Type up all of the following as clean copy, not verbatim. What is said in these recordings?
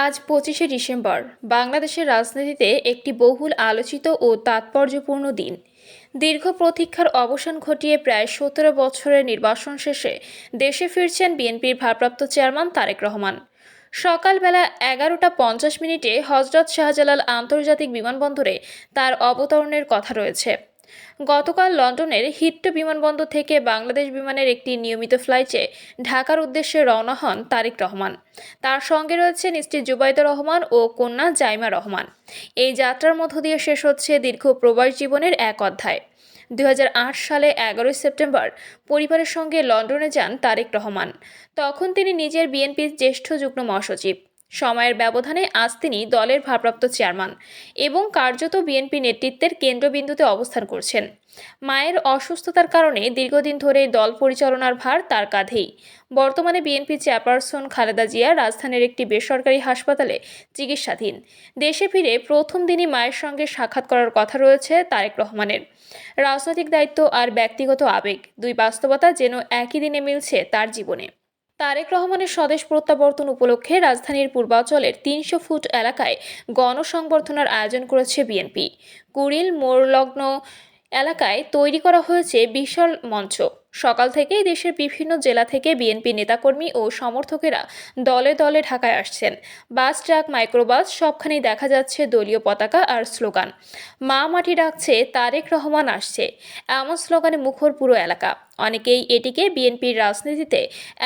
আজ ২৫শে ডিসেম্বর বাংলাদেশের রাজনীতিতে একটি বহুল আলোচিত ও তাৎপর্যপূর্ণ দিন। দীর্ঘ প্রতীক্ষার অবসান ঘটিয়ে প্রায় ১৭ বছরের নির্বাসন শেষে দেশে ফিরছেন বিএনপির ভারপ্রাপ্ত চেয়ারম্যান তারেক রহমান। সকালবেলা ১১টা ৫০ মিনিটে হজরত শাহজালাল আন্তর্জাতিক বিমানবন্দরে তার অবতরণের কথা রয়েছে। গতকাল লন্ডনের হিথ্রো বিমানবন্দর থেকে বাংলাদেশ বিমানের একটি নিয়মিত ফ্লাইটে ঢাকার উদ্দেশ্যে রওনা হন তারেক রহমান। তার সঙ্গে রয়েছেন স্ত্রী জুবাইদা রহমান ও কন্যা জাইমা রহমান। এই যাত্রার মধ্য দিয়ে শেষ হচ্ছে দীর্ঘ প্রবাস জীবনের এক অধ্যায়। ২০০৮ সালে ১১ সেপ্টেম্বর পরিবারের সঙ্গে লন্ডনে যান তারেক রহমান। তখন তিনি নিজের বিএনপির জ্যেষ্ঠ যুগ্ম মহাসচিব। সময়ের ব্যবধানে আজ তিনি দলের ভারপ্রাপ্ত চেয়ারম্যান এবং কার্যত বিএনপি নেতৃত্বের কেন্দ্রবিন্দুতে অবস্থান করছেন। মায়ের অসুস্থতার কারণে দীর্ঘদিন ধরে দল পরিচালনার ভার তার কাঁধেই। বর্তমানে বিএনপি চেয়ারপারসন খালেদা জিয়া রাজধানীর একটি বেসরকারি হাসপাতালে চিকিৎসাধীন। দেশে ফিরে প্রথম দিনই মায়ের সঙ্গে সাক্ষাৎ করার কথা রয়েছে তারেক রহমানের। রাজনৈতিক দায়িত্ব আর ব্যক্তিগত আবেগ, দুই বাস্তবতা যেন একই দিনে মিলছে তার জীবনে। তারেক রহমানের স্বদেশ প্রত্যাবর্তন উপলক্ষে রাজধানীর পূর্বাঞ্চলের ৩০০ ফুট এলাকায় গণসংবর্ধনার আয়োজন করেছে বিএনপি। কুড়িল মোড়লগ্ন এলাকায় তৈরি করা হয়েছে বিশাল মঞ্চ। সকাল থেকেই দেশের বিভিন্ন জেলা থেকে বিএনপি নেতাকর্মী ও সমর্থকেরা দলে দলে ঢাকায় আসছেন। বাস, ট্রাক, মাইক্রোবাস সবখানেই দেখা যাচ্ছে দলীয় পতাকা আর স্লোগান। মা মাটি ডাকছে, তারেক রহমান আসছে, এমন স্লোগানে মুখর পুরো এলাকা। অনেকেই এটিকে বিএনপির রাজনীতিতে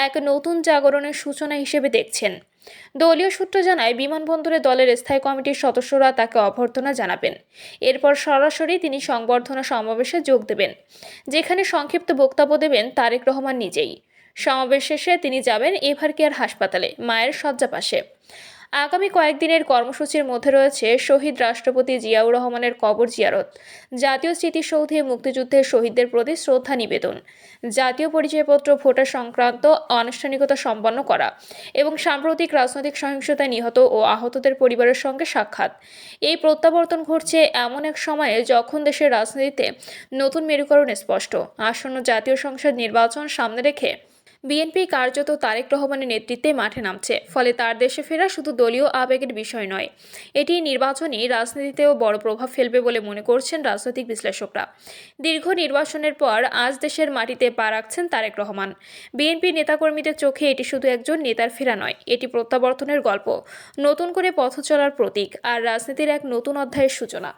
এক নতুন জাগরণের সূচনা হিসেবে দেখছেন। দলীয় সূত্র জানায়, বিমানবন্দরে দলের স্থায়ী কমিটির সদস্যরা তাকে অভ্যর্থনা জানাবেন। এরপর সরাসরি তিনি সংবর্ধনা সমাবেশে যোগ দেবেন, যেখানে সংক্ষিপ্ত বক্তব্য দেবেন তারেক রহমান নিজেই। সমাবেশ শেষে তিনি যাবেন এভারকেয়ার হাসপাতালে মায়ের শয্যা পাশে। আগামী কয়েকদিনের কর্মসূচির মধ্যে রয়েছে শহীদ রাষ্ট্রপতি জিয়াউর রহমানের কবর জিয়ারত, জাতীয় স্মৃতিসৌধে মুক্তিযুদ্ধের শহীদদের প্রতি শ্রদ্ধা নিবেদন, জাতীয় পরিচয়পত্র ভোটার সংক্রান্ত আনুষ্ঠানিকতা সম্পন্ন করা এবং সাম্প্রতিক রাজনৈতিক সহিংসতায় নিহত ও আহতদের পরিবারের সঙ্গে সাক্ষাৎ। এই প্রত্যাবর্তন ঘটছে এমন এক সময়ে যখন দেশের রাজনীতিতে নতুন মেরুকরণ স্পষ্ট। আসন্ন জাতীয় সংসদ নির্বাচন সামনে রেখে বিএনপি কার্যত তারেক রহমানের নেতৃত্বে মাঠে নামছে। ফলে তার দেশে ফেরা শুধু দলীয় আবেগের বিষয় নয়, এটি নির্বাচনী রাজনীতিতেও বড় প্রভাব ফেলবে বলে মনে করছেন রাজনৈতিক বিশ্লেষকরা। দীর্ঘ নির্বাসনের পর আজ দেশের মাটিতে পা রাখছেন তারেক রহমান। বিএনপির নেতাকর্মীদের চোখে এটি শুধু একজন নেতার ফেরা নয়, এটি প্রত্যাবর্তনের গল্প, নতুন করে পথ চলার প্রতীক আর রাজনীতির এক নতুন অধ্যায়ের সূচনা।